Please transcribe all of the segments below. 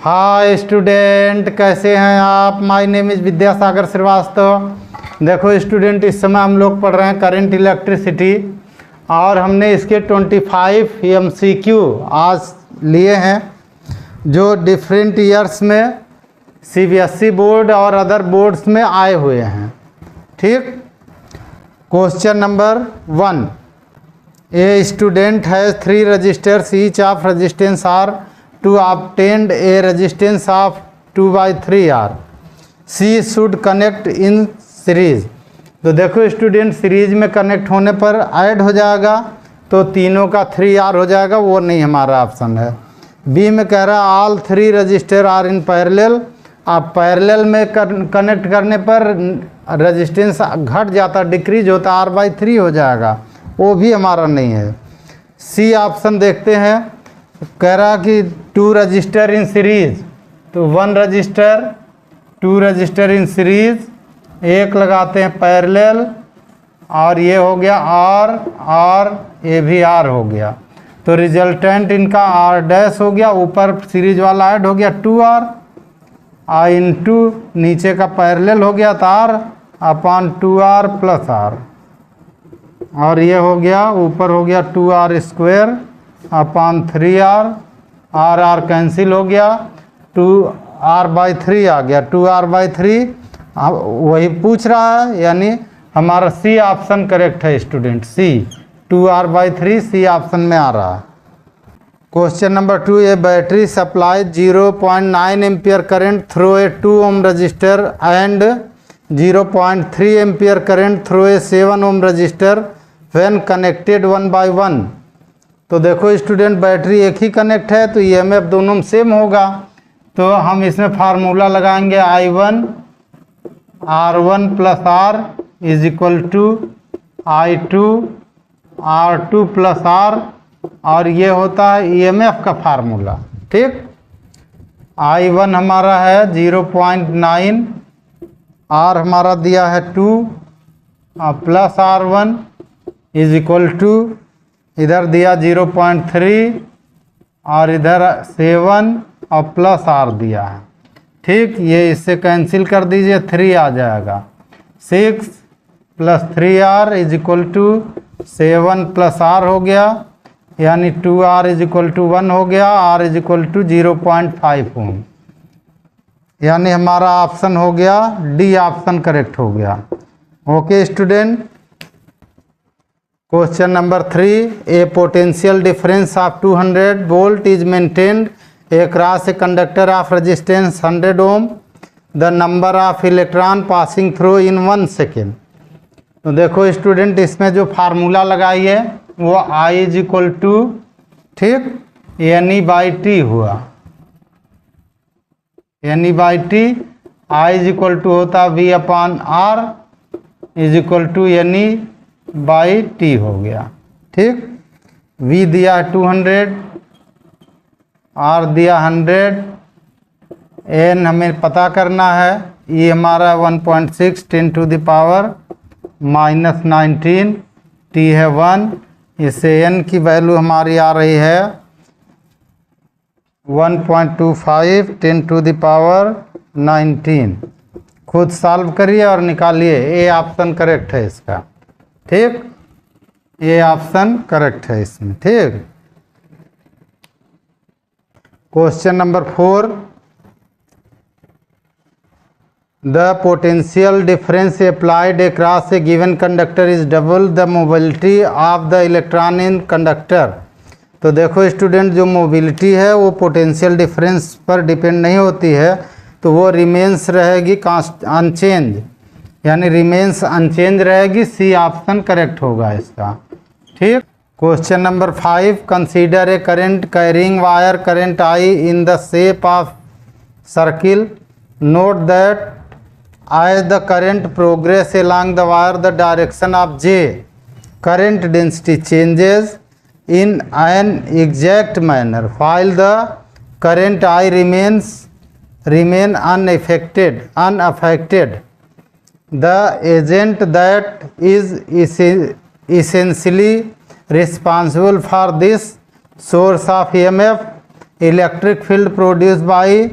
Hi student, कैसे हैं आप। My name is Vidyasagar Srivastava. देखो स्टूडेंट, इस समय हम लोग पढ़ रहे हैं करंट इलेक्ट्रिसिटी और हमने इसके 25 MCQ आज लिए हैं जो डिफरेंट ईयर्स में CBSE बोर्ड और अदर बोर्ड्स में आए हुए हैं। ठीक। Question number 1, a student has 3 resistors each of resistance are to obtain a resistance of 2/3R. C should connect in series. तो देखो स्टूडेंट, सीरीज में कनेक्ट होने पर ऐड हो जाएगा तो तीनों का 3R हो जाएगा, वो नहीं हमारा ऑप्शन है। बी में कह रहा है all 3 resistor are in parallel. आप पैरेलल में कनेक्ट करने पर रेजिस्टेंस घट जाता, डिक्रीज होता, R/3 हो जाएगा, वो भी हमारा नहीं है। सी ऑप्शन देखते हैं, कह रहा कि 2 रजिस्टर इन सीरीज, तो 1 रजिस्टर 2 रजिस्टर इन सीरीज, एक लगाते हैं पैरेलल और ये हो गया R और ये भी R हो गया, तो रिजल्टेंट इनका R' हो गया। ऊपर सीरीज वाला ऐड हो गया 2R और इंटू नीचे का पैरेलल हो गया तो R upon 2R plus R, और ये हो गया ऊपर हो गया 2R square upon 3R, R cancel हो गया, 2R/3 आ गया, 2R/3 वही पूछ रहा है, यानी हमारा सी ऑप्शन करेक्ट है student. C 2R/3 C option में आ रहा है। Question number 2, a battery supply 0.9 ampere current through a 2 ohm resistor and 0.3 ampere current through a 7 ohm resistor when connected 1/1। तो देखो स्टूडेंट, बैटरी एक ही कनेक्ट है तो EMF दोनों में सेम होगा, तो हम इसमें फार्मूला लगाएंगे I1 R1 plus R is equal to I2 R2 plus R, और ये होता है EMF का फार्मूला। ठीक। I1 हमारा है 0.9, R हमारा दिया है 2 plus R1 is equal to इधर दिया 0.3 और इधर 7 और प्लस R दिया है। ठीक। ये इससे कैंसिल कर दीजिए, 3 आ जाएगा, 6 plus 3R is equal to 7 plus R हो गया, यानी 2R इज इक्वल टू 1 हो गया, R इज इक्वल टू 0.5 ओम, यानी हमारा ऑप्शन हो गया डी ऑप्शन करेक्ट हो गया। Okay student. Question number 3, A potential difference of 200 volt is maintained across a conductor of resistance 100 ohm. The number of electron passing through in 1 second. तो देखो student, इसमें जो फार्मूला लगाई है वो I इज इक्वल टू, ठीक, NE/T हुआ, NE/T। I is equal to होता V/R is equal to NE/T हो गया। ठीक। V दिया 200, R दिया 100, N हमें पता करना है, ये हमारा 1.6 10⁻⁻19, T है 1, इससे N की वैल्यू हमारी आ रही है 1.25 10⁻19। खुद सॉल्व करिए और निकालिए, ए ऑप्शन करेक्ट है इसका। ठीक। ये ऑप्शन करेक्ट है इसमें। ठीक। Question number 4, the potential difference applied across A given conductor is double the mobility of the electron in conductor. तो देखो स्टूडेंट, जो मोबिलिटी है वो पोटेंशियल डिफरेंस पर डिपेंड नहीं होती है, तो वो रिमेंस रहेगी अनचेंज, यानी रिमेंस अनचेंज रहेगी। सी ऑप्शन करेक्ट होगा इसका। ठीक। Question number 5, consider a current carrying wire current I in the shape of circle. Note that as the current progress along the wire the direction of J current density changes in an exact manner while the current I remain unaffected. The agent that is essentially responsible for this source of EMF electric field produce by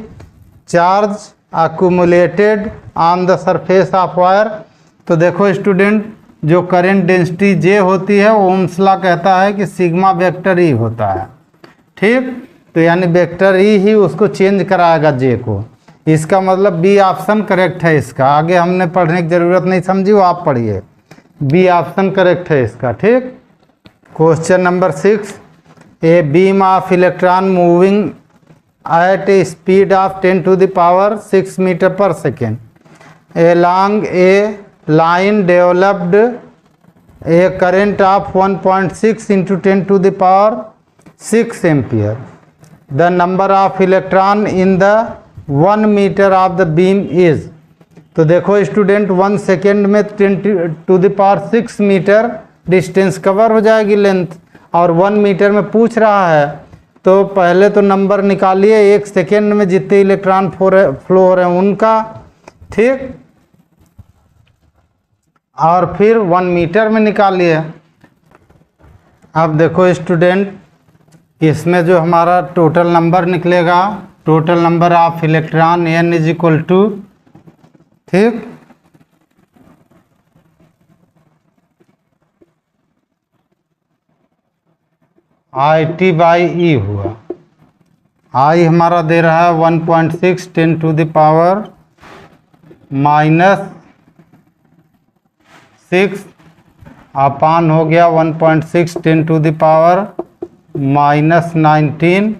charge accumulated on the surface of wire. तो देखो student, जो current density जे होती है Ohm's law कहता है कि sigma vector E होता है। ठीक, तो यानी वेक्टर ई ही उसको चेंज कराएगा जे को। इसका मतलब बी ऑप्शन करेक्ट है इसका। आगे हमने पढ़ने की ज़रूरत नहीं समझी, वो आप पढ़िए। बी ऑप्शन करेक्ट है इसका। ठीक, question number 6, a beam of electron moving at a speed of 10 to the power 6 meter per second along a line developed a current of 1.6 into 10 to the power 6 ampere. The number of electron in the 1 meter of the beam is। तो देखो student 1 second में 10 to the power 6 metre distance cover हो जाएगी length, और 1 metre में पूछ रहा है। तो पहले तो नंबर निकालिए 1 सेकेंड में जितने इलेक्ट्रॉन फ्लो हो रहे हैं उनका। ठीक, और फिर 1 मीटर में निकालिए। अब देखो स्टूडेंट, इसमें जो हमारा टोटल नंबर निकलेगा, total number of electron n is equal to, ठीक, IT बाई ई हुआ। I हमारा दे रहा है 1.6 10 टू द पावर -6 अपान हो गया 1.6 10 टू द पावर -19,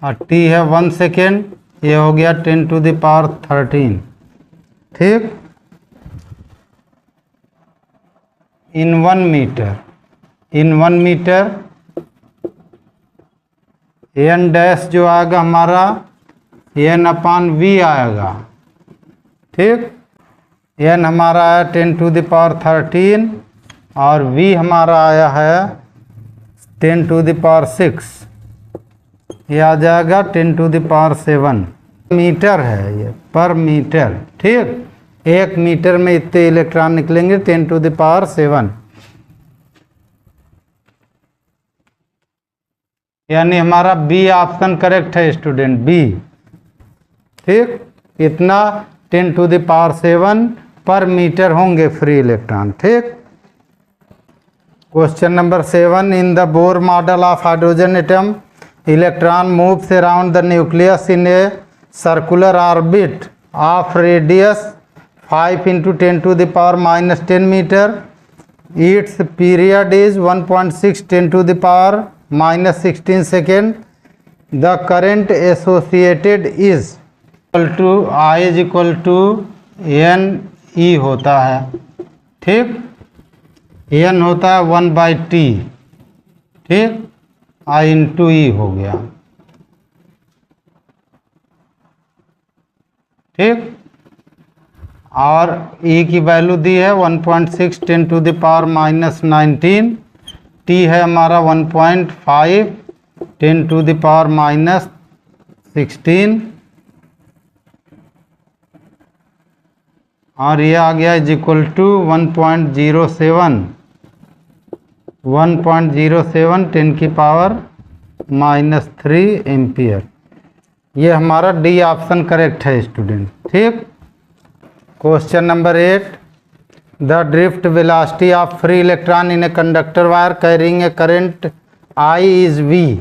और t है 1 सेकेंड, ये हो गया 10 टू द पावर 13। ठीक, इन 1 मीटर, इन 1 मीटर n डैश जो आएगा हमारा n अपान v आएगा। ठीक, n हमारा है 10 टू द पावर 13 और v हमारा आया है 10 टू द पावर 6, ये आ जाएगा 10 टू द पावर 7 मीटर है ये, पर मीटर। ठीक, 1 मीटर में इतने इलेक्ट्रॉन निकलेंगे 10 टू द पावर 7, यानी हमारा बी ऑप्शन करेक्ट है स्टूडेंट, बी। ठीक, इतना 10 टू द पावर 7 पर मीटर होंगे फ्री इलेक्ट्रॉन। ठीक, question number 7, in the Bohr model of hydrogen atom electron moves around the nucleus in a circular orbit of radius 5 into 10 to the power -10 meter. Its period is 1.6 10 to the power -16 second. The current associated is equal to I is equal to n e होता है। ठीक, n होता है 1/t। ठीक, I into e हो गया। ठीक, और e की वैल्यू दी है 1.6 10 टू द पावर -19, t है हमारा 1.5 10 टू द पावर -16, और ये आ गया इज इक्वल टू 1.07 10 की पावर -3 एम्पियर। ये हमारा डी ऑप्शन करेक्ट है स्टूडेंट। ठीक, question number 8, the drift velocity of free electron in a conductor wire carrying a current I is V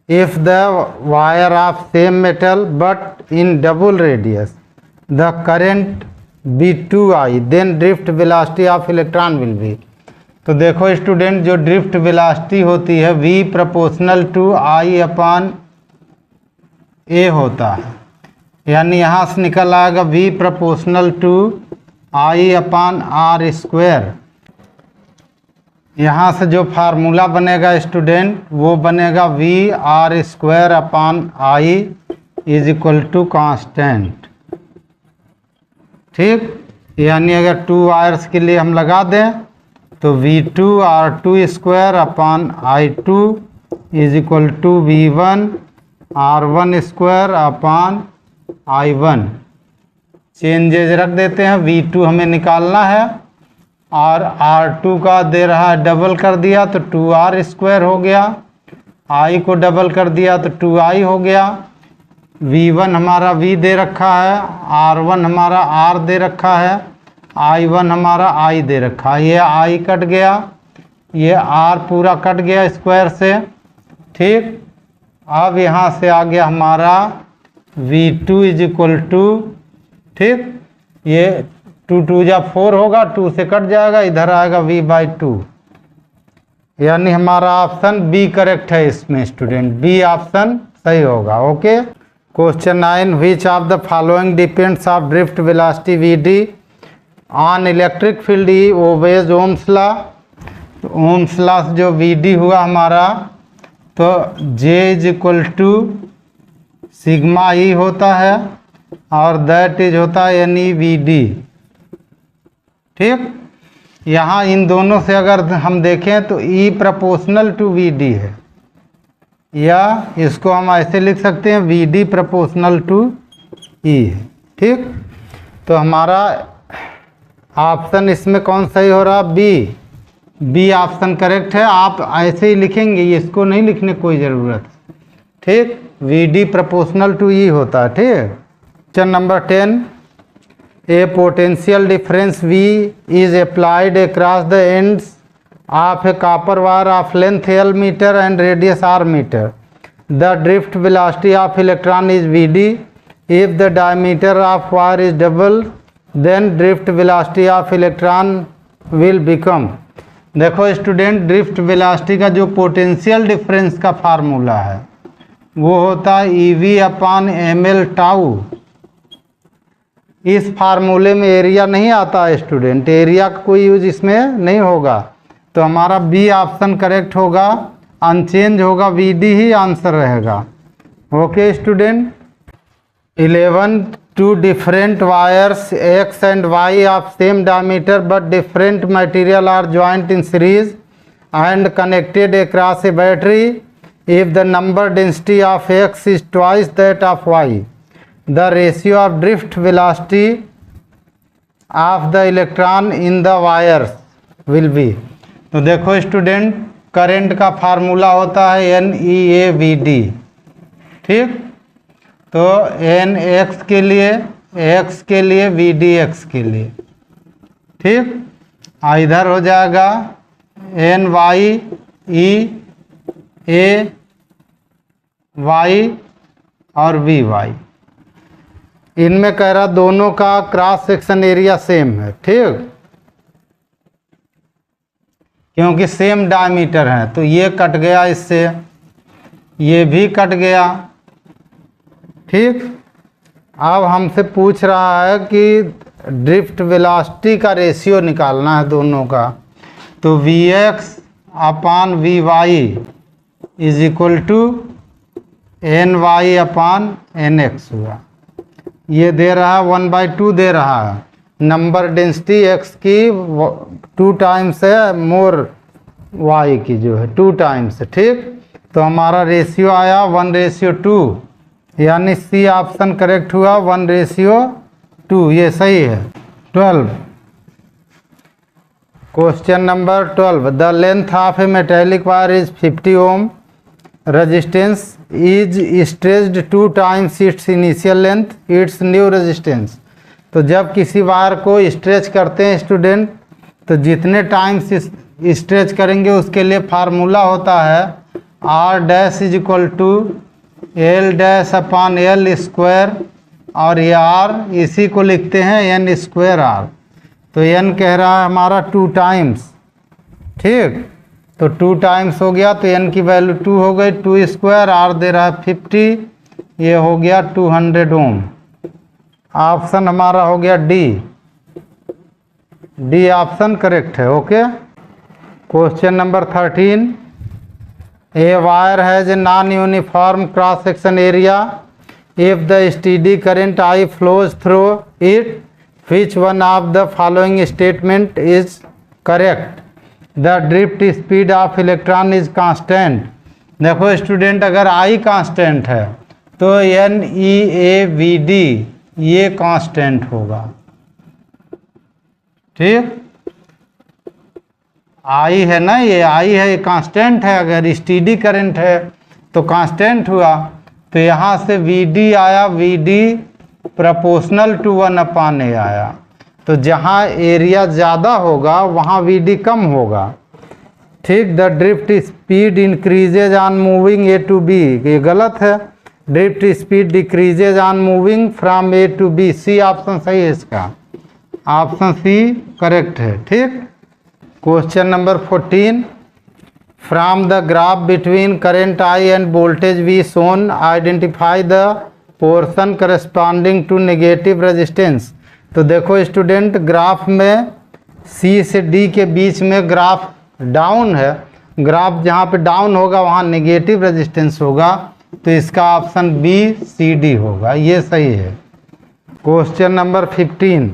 if the wire of same metal but in double radius the current be 2I then drift velocity of electron will be। तो देखो student, जो drift velocity होती है V proportional to I upon A होता है, यानी यहाँ से निकल आएगा V proportional to I upon R square. यहाँ से जो फार्मूला बनेगा स्टूडेंट वो बनेगा V R square upon I is equal to constant. ठीक, यानी अगर 2 वायर्स के लिए हम लगा दें तो V2 R2 square upon I2 is equal to V1 R1 square upon I1। Changes रख देते हैं, V2 हमें निकालना है और R2 का दे रहा है डबल कर दिया तो 2R स्क्वायर हो गया, आई को डबल कर दिया तो 2i हो गया। V1 हमारा V दे रखा है, R1 हमारा R दे रखा है, I1 हमारा I दे रखा है। ये I कट गया, ये R पूरा कट गया स्क्वायर से। ठीक, अब यहाँ से आ गया हमारा V2 इज इक्वल टू, ठीक, ये 2 2 जा 4 होगा, 2 से कट जाएगा, इधर आएगा V/2, यानी हमारा ऑप्शन बी करेक्ट है इसमें स्टूडेंट, बी ऑप्शन सही होगा। Okay. Question 9, which of the following depends of drift velocity V on electric field E obeys Ohm's law. तो ओम्स लॉ जो वी हुआ हमारा, तो J is equal to sigma E होता है और दैट इज होता है NEVD। ठीक, यहाँ इन दोनों से अगर हम देखें तो E प्रोपोर्शनल टू VD है, या इसको हम ऐसे लिख सकते हैं VD प्रोपोर्शनल टू E है। ठीक, तो हमारा ऑप्शन इसमें कौन सही हो रहा, बी ऑप्शन करेक्ट है। आप ऐसे ही लिखेंगे, इसको नहीं लिखने कोई ज़रूरत। ठीक, VD प्रोपोर्शनल टू E होता है। ठीक। Question number 10, a potential difference V is applied across the ends of a copper wire of length L metre and radius R metre. The drift velocity of electron is VD। If the diameter of wire is double then drift velocity of electron will become. देखो student, drift velocity का जो potential difference का formula है वो होता है EV/ml tau. इस फार्मूले में एरिया नहीं आता है स्टूडेंट, एरिया का कोई यूज इसमें नहीं होगा, तो हमारा बी ऑप्शन करेक्ट होगा, अनचेंज होगा, VD ही आंसर रहेगा। Okay student. 11, two different wires X and Y of same diameter but different material are joined in series and connected across a battery. If the number density of X is twice that of Y, the ratio of drift velocity of the electron in the wires will be। तो देखो student, current का formula होता है NEAVD। ठीक, तो NX के लिए, X के लिए, VDX के लिए। ठीक, इधर हो जाएगा NYEAY और VY। इनमें कह रहा दोनों का क्रॉस सेक्शन एरिया सेम है। ठीक, क्योंकि सेम डायमीटर है, तो ये कट गया इससे, ये भी कट गया। ठीक, अब हमसे पूछ रहा है कि ड्रिफ्ट वेलोसिटी का रेशियो निकालना है दोनों का, तो VX/VY is equal to NY/NX हुआ। ये दे रहा है 1/2 दे रहा है, नंबर डेंसिटी X की 2 टाइम्स है, मोर Y की जो है 2 टाइम्स है। ठीक, तो हमारा रेशियो आया 1:2, यानी सी ऑप्शन करेक्ट हुआ, 1:2, ये सही है। 12, question number 12, the length of a metallic wire is 50 ohm, resistance is stretched 2 times its initial length, its new resistance. तो जब किसी वायर को स्ट्रेच करते हैं स्टूडेंट, तो जितने टाइम्स स्ट्रेच करेंगे उसके लिए फार्मूला होता है R' is equal to L'/L square, और ये R इसी को लिखते हैं N²R। तो N कह रहा है हमारा 2 टाइम्स। ठीक, तो 2 टाइम्स हो गया, तो N की वैल्यू 2 हो गई, 2 स्क्वायर, R दे रहा है 50, ये हो गया 200 ओम। ऑप्शन हमारा हो गया डी ऑप्शन करेक्ट है। Okay. Question number 13, a wire has a non uniform cross section area if the steady current I flows through it, which one of the following statement is correct? The drift speed of electron is constant। देखो student, अगर I constant है तो NEAVD ये constant होगा। ठीक, I है ना, ये I है, ये कांस्टेंट है। अगर स्टेडी करंट है तो कांस्टेंट हुआ। तो यहाँ से वी डी आया, V D proportional to 1/a आया। तो जहाँ एरिया ज़्यादा होगा वहाँ वी डी कम होगा। ठीक, the drift speed increases on moving A to B, ये गलत है। Drift speed decreases on moving from A to B. C option सही है इसका, ऑप्शन सी करेक्ट है। ठीक, question number 14, from the graph between current I and voltage V shown identify the portion corresponding to negative resistance. तो देखो student, graph में सी से D के बीच में ग्राफ डाउन है। ग्राफ जहाँ पे डाउन होगा वहाँ नेगेटिव रेजिस्टेंस होगा, तो इसका ऑप्शन बी सी डी होगा, ये सही है। Question number 15,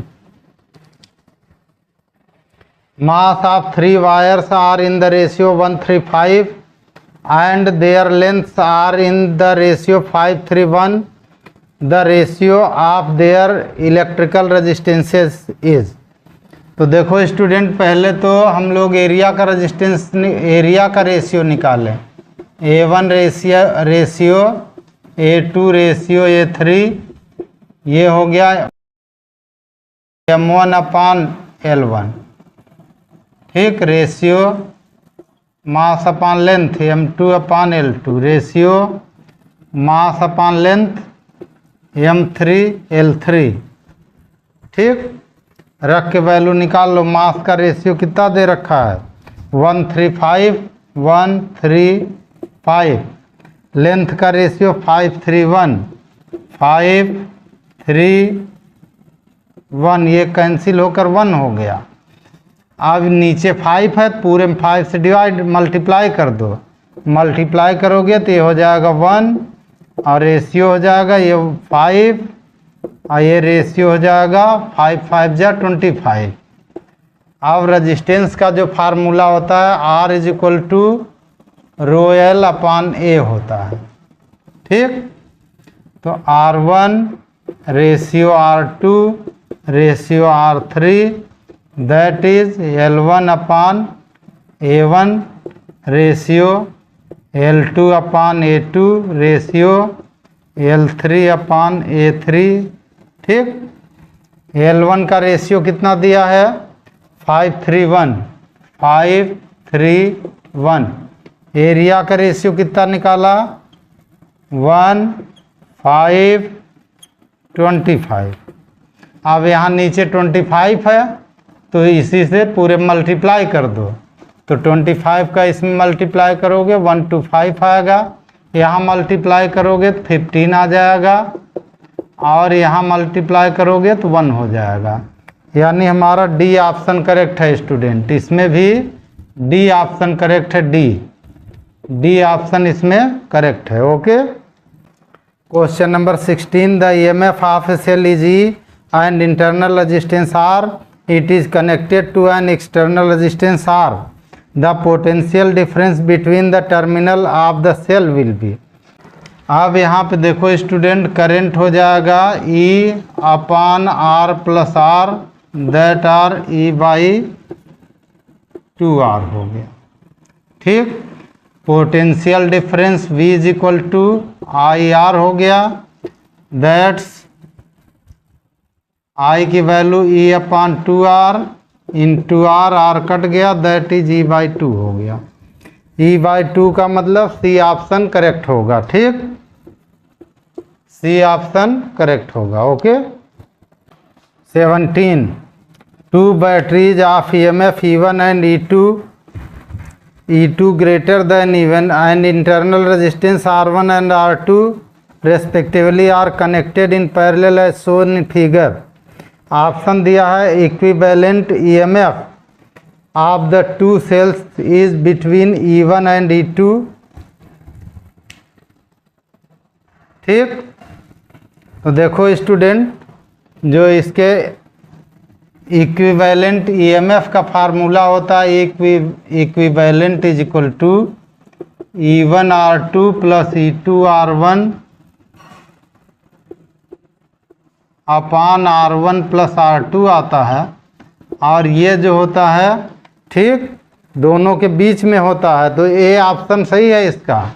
mass of 3 wires are in the ratio 1:5 and their lengths are in the ratio 5:1. The ratio of their electrical resistances is। तो देखो स्टूडेंट, पहले तो हम लोग एरिया का रेजिस्टेंस, एरिया का रेशियो निकालें। A1 ratio A2 ratio A3, ये हो गया M1/L1। ठीक, रेशियो मास अपान लेंथ M2/L2, रेशियो मास अपान लेंथ M3/L3। ठीक, रख के वैल्यू निकाल लो। मास का रेशियो कितना दे रखा है 135, 135। लेंथ का रेशियो 531, 531, ये कैंसिल होकर 1 हो गया। अब नीचे 5 है, पूरे में 5 से डिवाइड मल्टीप्लाई कर दो। मल्टीप्लाई करोगे तो ये हो जाएगा 1 और रेशियो हो जाएगा ये 5 और ये रेशियो हो जाएगा 5 5 जा 25। अब रेजिस्टेंस का जो फार्मूला होता है R = ρL/A होता है। ठीक, तो R1 ratio R2 ratio R3 that is L1/A1 ratio L2/A2 ratio L3/A3। ठीक, L1 का रेशियो कितना दिया है 531, 531। एरिया का रेशियो कितना निकाला 1 5 25। अब यहाँ नीचे 25 है तो इसी से पूरे मल्टीप्लाई कर दो। तो 25 का इसमें मल्टीप्लाई करोगे 125 आएगा, यहाँ मल्टीप्लाई करोगे तो 15 आ जाएगा और यहाँ मल्टीप्लाई करोगे तो 1 हो जाएगा। यानी हमारा डी ऑप्शन करेक्ट है स्टूडेंट, इसमें भी डी ऑप्शन करेक्ट है। डी ऑप्शन इसमें करेक्ट है। Okay, question number 16, the EMF of a cell is E and internal resistance R. It is connected to an external resistance R. The potential difference between the terminal of the cell will be। अब यहाँ पे देखो student, current हो जाएगा E/R + R that R E/2R हो गया। ठीक, potential difference V = IR हो गया, दैट्स I की value E/2R into R cut गया, दैट इज E/2 हो गया। E/2 का मतलब सी ऑप्शन करेक्ट होगा। ठीक, सी ऑप्शन करेक्ट होगा। Okay, 17, 2 batteries of EMF E1 and E2 greater than even and internal resistance R1 and R2 respectively are connected in parallel as shown in figure। Option दिया है equivalent EMF of the two cells is between E1 and E2। ठीक, तो देखो student, जो इसके equivalent EMF का formula होता है इक्विवेलेंट = E1R2 + E2R1 अपान R1 + R2 आता है। और ये जो होता है, ठीक, दोनों के बीच में होता है। तो ए ऑप्शन सही है इसका,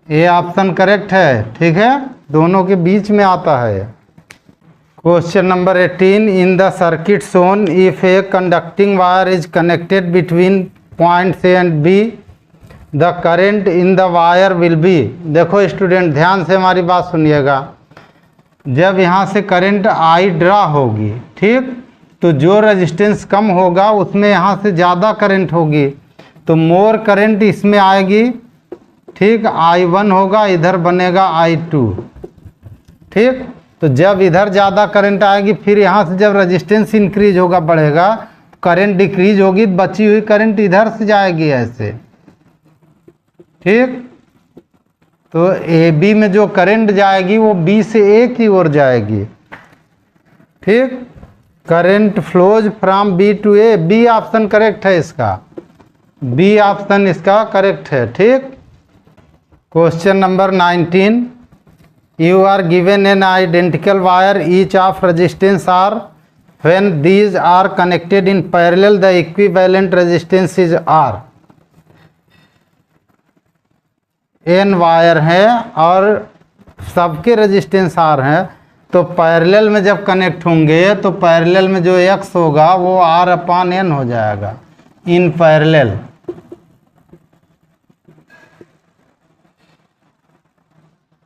ए ऑप्शन करेक्ट है, ठीक है, दोनों के बीच में आता है। Question number 18, in the circuit shown if a conducting wire is connected between points A and be the current in the wire will be. देखो स्टूडेंट ध्यान से हमारी बात सुनिएगा, जब यहाँ से करंट आई ड्रा होगी, ठीक, तो जो रेजिस्टेंस कम होगा उसमें यहाँ से ज़्यादा करंट होगी, तो मोर करंट इसमें आएगी, ठीक, I1 होगा, इधर बनेगा I2, ठीक। तो जब इधर ज़्यादा करंट आएगी, फिर यहाँ से जब रेजिस्टेंस इंक्रीज होगा, बढ़ेगा, करंट डिक्रीज होगी, बची हुई करंट इधर से जाएगी ऐसे, ठीक। तो ए बी में जो करंट जाएगी वो बी से ए की ओर जाएगी, ठीक। Current flows from B to A, B option correct है इसका, बी ऑप्शन इसका करेक्ट है, ठीक। Question number 19, you are given N identical wire each of resistance R when these are connected in parallel the equivalent resistance is R. N wire है और सबके resistance R हैं, तो पैरेलल में जब कनेक्ट होंगे तो पैरेलल में जो एक्स होगा वो आर अपान एन हो जाएगा इन पैरेलल,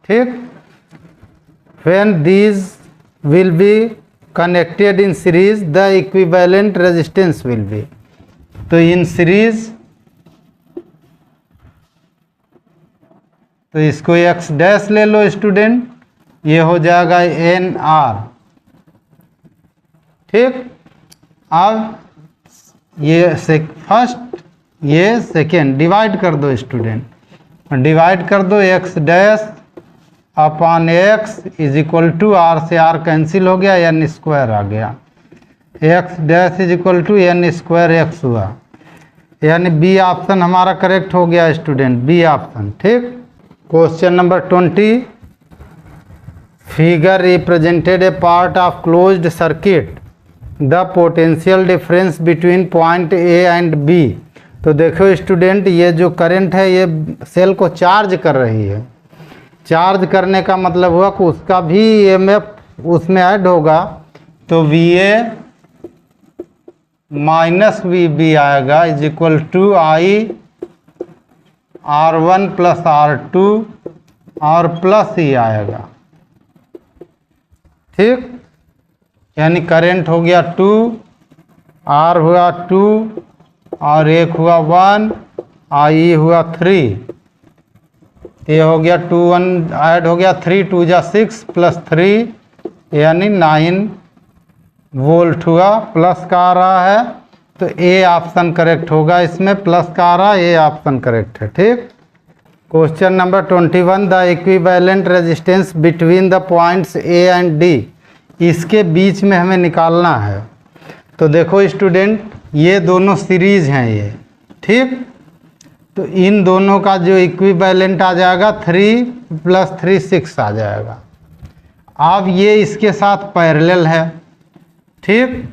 ठीक। When these will be connected in series, the equivalent resistance will be, तो इन सीरीज, तो इसको एक्स डैश ले लो स्टूडेंट, ये हो जाएगा एन आर, ठीक। अब ये फर्स्ट, ये सेकेंड, डिवाइड कर दो स्टूडेंट, डिवाइड कर दो, X dash upon X is equal to, R से आर कैंसिल हो गया, एन स्क्वायर आ गया, X dash is equal to N square X हुआ, यानी बी ऑप्शन हमारा करेक्ट हो गया स्टूडेंट, बी ऑप्शन, ठीक। Question number 20, figure represented a part of closed circuit, the potential difference between point A and B. तो देखो student, ये जो करंट है ये सेल को चार्ज कर रही है, चार्ज करने का मतलब हुआ कि उसका भी ईएमएफ उसमें ऐड होगा, तो V A minus V B आएगा is equal to I R1 plus R2 और प्लस ही आएगा, ठीक। यानी करंट हो गया 2, R हुआ 2 और एक हुआ 1, आई हुआ 3, ये हो गया 2 1 ऐड हो गया, 3 2 जा 6 प्लस 3 यानी 9 वोल्ट हुआ, प्लस का आ रहा है, तो ए ऑप्शन करेक्ट होगा, इसमें प्लस का आ रहा है, ए ऑप्शन करेक्ट है, ठीक। Question number 21, the equivalent resistance between the points A and D, इसके बीच में हमें निकालना है। तो देखो स्टूडेंट, ये दोनों सीरीज हैं ये, ठीक। तो इन दोनों का जो इक्विवेलेंट आ जाएगा 3 प्लस 3 6 आ जाएगा। अब ये इसके साथ पैरेलल है, ठीक।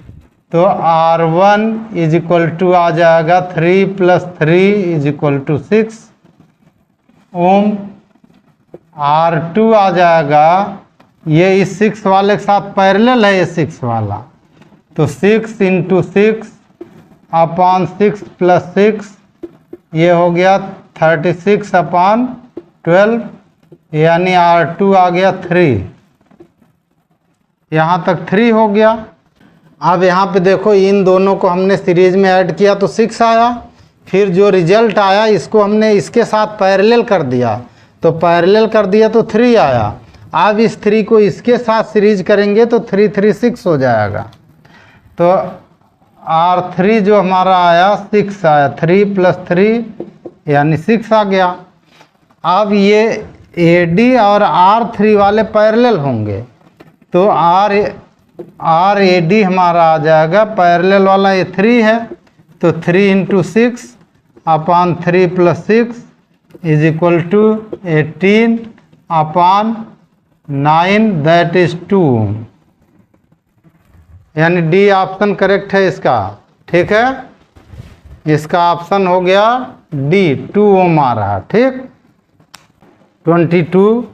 तो R1 इज इक्वल टू आ जाएगा 3 plus 3 is equal to 6 ohm, R2 आ जाएगा, ये इस 6 वाले के साथ पैरेलल है ये 6 वाला, तो 6 इंटू 6 अपॉन 6 प्लस 6, ये हो गया 36 अपॉन 12, यानी R2 आ गया 3, यहाँ तक 3 हो गया। अब यहाँ पे देखो, इन दोनों को हमने सीरीज में ऐड किया तो 6 आया, फिर जो रिजल्ट आया इसको हमने इसके साथ पैरेलल कर दिया, तो पैरेलल कर दिया तो 3 आया। अब इस 3 को इसके साथ सीरीज करेंगे तो 3 3 6 हो जाएगा, तो R3 जो हमारा आया 6 आया, 3 प्लस 3 यानी 6 आ गया। अब ये AD और R3 वाले पैरेलल होंगे, तो RAD हमारा आ जाएगा, पैरेलल वाला ये 3 है, तो 3 into 6 upon 3 plus 6 is equal to 18 upon 9 that is 2, यानी डी ऑप्शन करेक्ट है इसका, ठीक है। इसका ऑप्शन हो गया डी, 2 ओम आ रहा, ठीक। 22,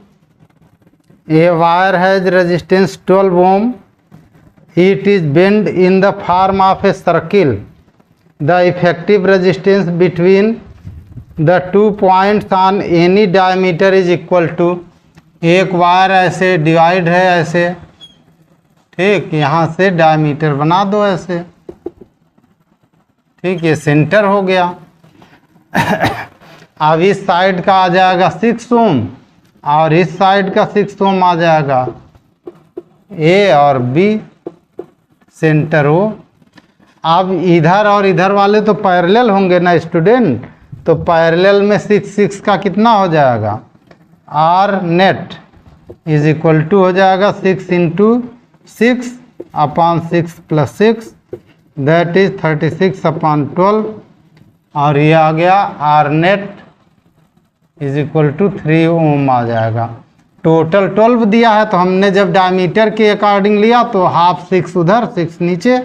a wire has resistance 12 ohm, it is bent in the form of a circle, the effective resistance between the 2 points on any diameter is equal to, एक वायर ऐसे डिवाइड है ऐसे, ठीक, यहाँ से डायमीटर बना दो ऐसे, ठीक, ये सेंटर हो गया। अब इस साइड का आ जाएगा 6 ओम और इस साइड का 6 ओम आ जाएगा, ए और बी सेंटर हो। अब इधर और इधर वाले तो पैरेलल होंगे ना स्टूडेंट, तो पैरेलल में 6 का कितना हो जाएगा, R net is equal to हो जाएगा 6 into 6 upon 6 plus 6 that is 36 upon 12 और ये आ गया R net is equal to 3 ohm आ जाएगा। टोटल 12 दिया है तो हमने जब डायमीटर के अकॉर्डिंग लिया तो हाफ 6 उधर 6 नीचे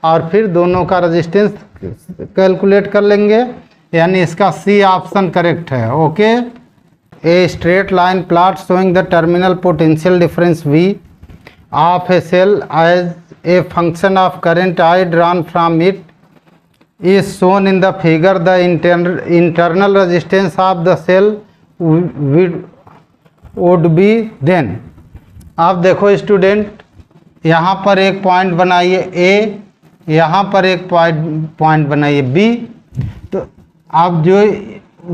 और फिर दोनों का रेजिस्टेंस कैलकुलेट कर लेंगे, यानी इसका सी ऑप्शन करेक्ट है। Okay, a straight line plot showing the terminal potential difference V of a cell as a function of current I drawn from it is shown in the figure. The internal resistance of the cell would be then. अब देखो student, यहाँ पर एक point बनाइए A, यहाँ पर एक point बनाइए B, तो अब जो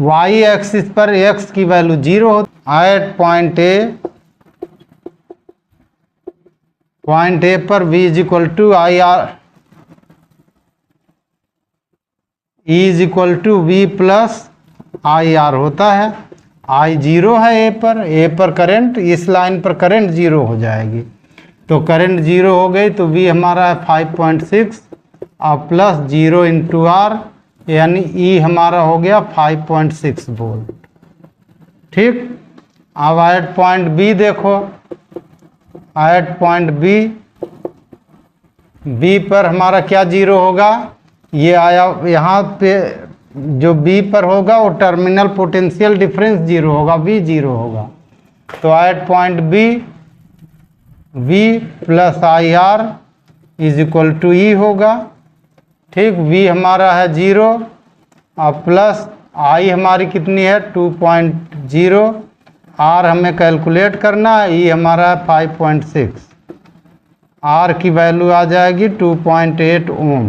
y एक्सिस पर x की वैल्यू 0 हो, एट पॉइंट A पर V is equal to I R E is equal to V plus I R होता है। I 0 है A पर करंट, इस लाइन पर करंट 0 हो जाएगी, तो करंट 0 हो गई तो V हमारा है 5.6 और प्लस 0 इंटू आर यानी E हमारा हो गया 5.6 वोल्ट। ठीक, अब एट पॉइंट B देखो, एट पॉइंट B पर हमारा क्या 0 होगा, ये आया यहाँ पे जो B पर होगा वो टर्मिनल पोटेंशियल डिफरेंस 0 होगा, V 0 होगा, तो at point B V plus I R is equal to E होगा। ठीक, V हमारा है 0 और प्लस I हमारी कितनी है 2.0, R हमें कैलकुलेट करना है, E हमारा है 5.6, R की वैल्यू आ जाएगी 2.8 ओम।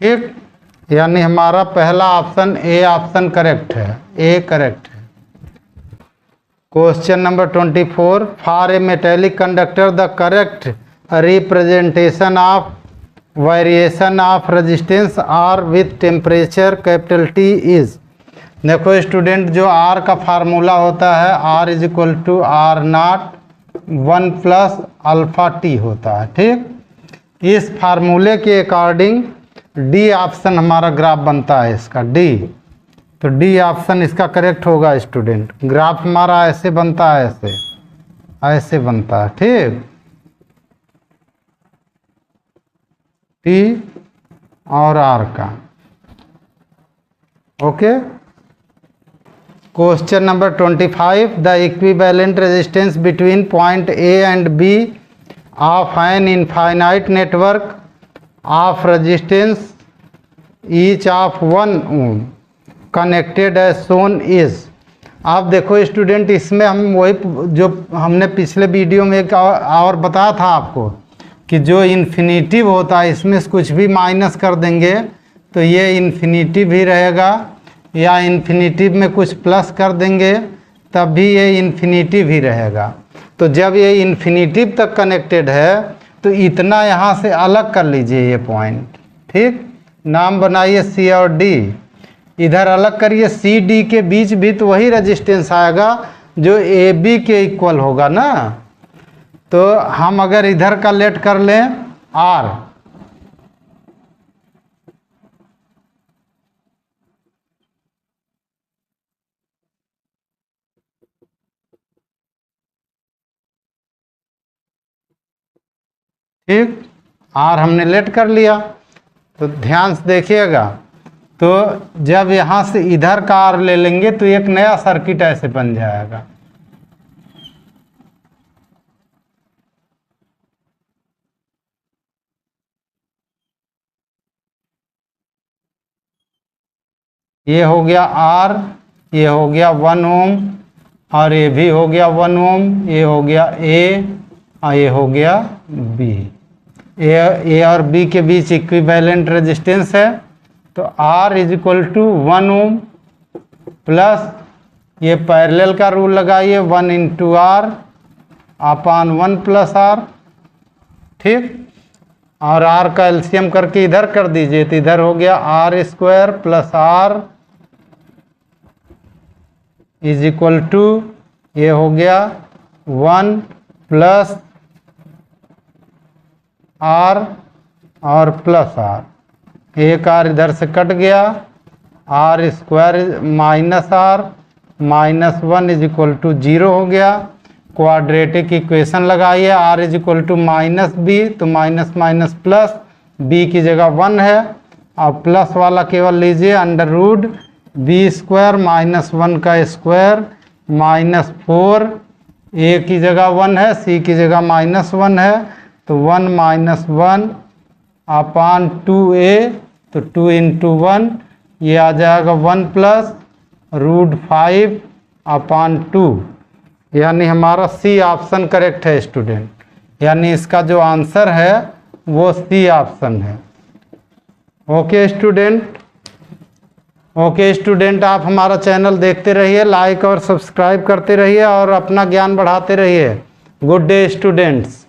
ठीक, यानी हमारा पहला ऑप्शन ए ऑप्शन करेक्ट है, ए करेक्ट है। Question number 24, for a metallic conductor the correct representation of variation of resistance R with temperature capital T is. देखो स्टूडेंट, जो R का फार्मूला होता है R is equal to R naught 1 plus alpha T होता है। ठीक, इस फार्मूले के अकॉर्डिंग डी ऑप्शन हमारा ग्राफ बनता है इसका D, तो डी ऑप्शन इसका करेक्ट होगा स्टूडेंट। ग्राफ हमारा ऐसे बनता है, ऐसे बनता है। ठीक, T और R का। Okay, question number 25, the equivalent resistance between point A and B of an infinite network of resistance each of 1 ohm connected as shown is. आप देखो स्टूडेंट, इसमें हम वही जो हमने पिछले वीडियो में एक और बताया था आपको कि जो इन्फिनिटिव होता है इसमें से कुछ भी माइनस कर देंगे तो ये इन्फिनिटिव ही रहेगा, या इन्फिनिटिव में कुछ प्लस कर देंगे तब भी ये इन्फिनिटिव ही रहेगा। तो जब ये इन्फिनिटिव तक कनेक्टेड है तो इतना यहाँ से अलग कर लीजिए ये पॉइंट। ठीक, नाम बनाइए C और D, इधर अलग करिए, C D के बीच भी तो वही रेजिस्टेंस आएगा जो AB के इक्वल होगा ना। तो हम अगर इधर का लेट कर लें R, ठीक, R हमने लेट कर लिया, तो ध्यान से देखिएगा तो जब यहाँ से इधर का आर ले लेंगे तो एक नया सर्किट ऐसे बन जाएगा। ये हो गया आर, ये हो गया 1 ओम, और ये भी हो गया 1 ओम, ये हो गया ए और ये हो गया बी। ए और बी के बीच इक्विवेलेंट रेजिस्टेंस है, तो R is equal to 1 ohm plus ये पैरेलल का रूल लगाइए 1 into R upon 1 plus R, ठीक। और R का एलसीएम करके इधर कर दीजिए, तो इधर हो गया R square plus R is equal to ये हो गया 1 प्लस R और प्लस R, एक R इधर से कट गया, R square minus R minus 1 is equal to 0 हो गया। क्वाड्रेटिक इक्वेशन लगाइए, R is equal to minus B, तो माइनस माइनस प्लस, b की जगह 1 है और प्लस वाला केवल लीजिए under root B square minus 1 का स्क्वायर माइनस 4, a की जगह 1 है, c की जगह माइनस 1 है, तो 1 माइनस 1 अपान 2a, तो 2 इंटू 1 ये आ जाएगा 1 प्लस रूट 5 अपान 2, यानी हमारा सी ऑप्शन करेक्ट है स्टूडेंट, यानी इसका जो आंसर है वो सी ऑप्शन है। ओके स्टूडेंट, आप हमारा चैनल देखते रहिए, लाइक और सब्सक्राइब करते रहिए और अपना ज्ञान बढ़ाते रहिए। Good day students.